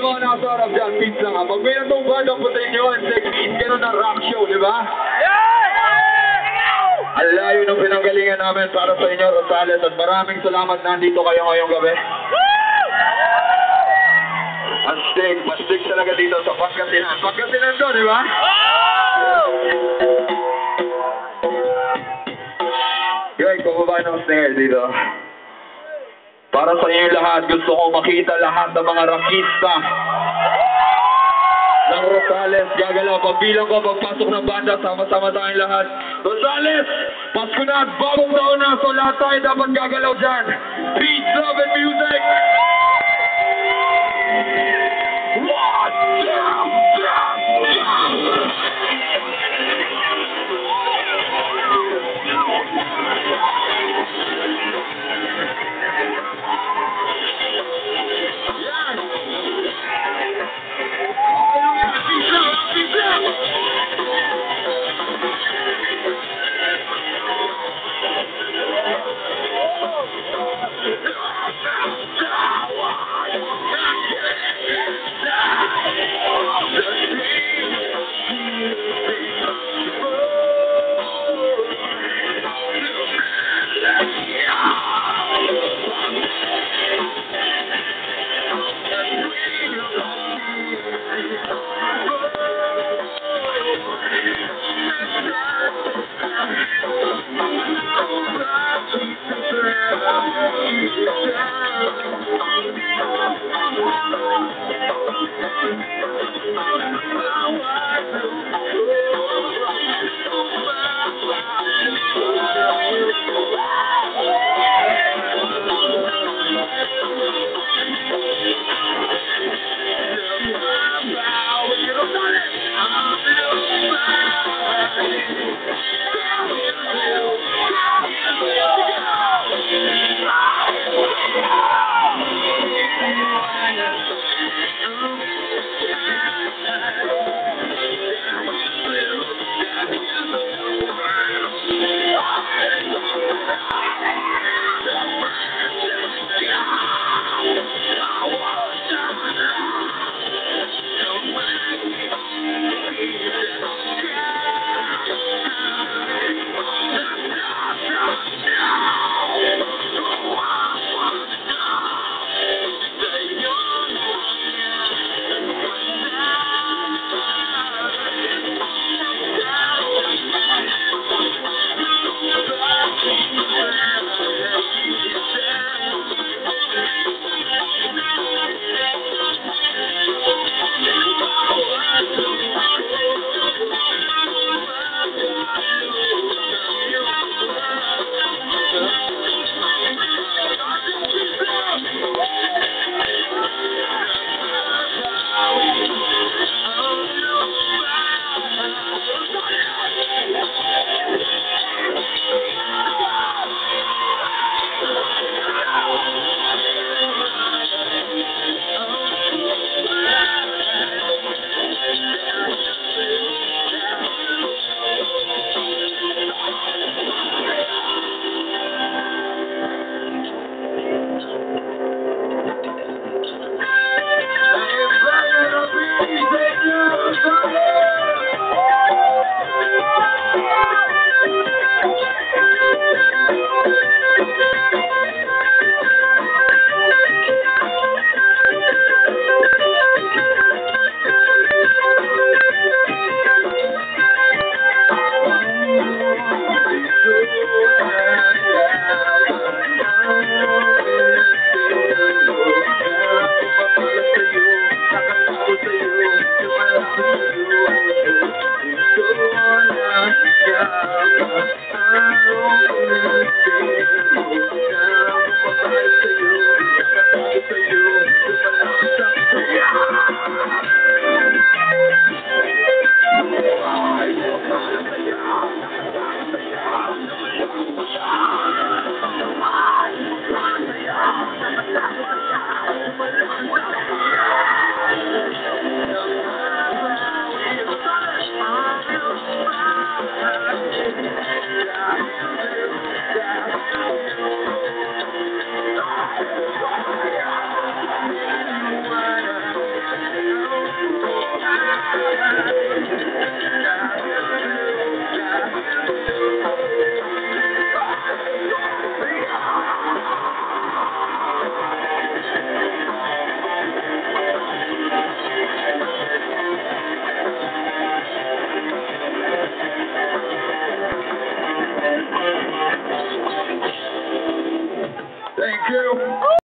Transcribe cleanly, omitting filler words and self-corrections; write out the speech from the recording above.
mga nasa harap dyan, peace lang ha. Pag may natungkad ang putin nyo, and take peace, ganun ang rock show, di ba? Ang layo ng pinanggalingan namin para sa inyo, Rosales, at maraming salamat na nandito kayo ngayong gabi. Mastig talaga dito sa Pangasinan. Pangasinan to, di ba? Greg, pababa ng stair dito. Para sa inyo lahat, gusto ko makita lahat ng mga rakista ng Rosales. Gagalaw, pagbilang ko, pagpasok ng banda, sama-sama tayong lahat. Rosales, Pasko na at bagong taon na, so lahat tayo dapat gagalaw dyan. Peace, love, and music! I don't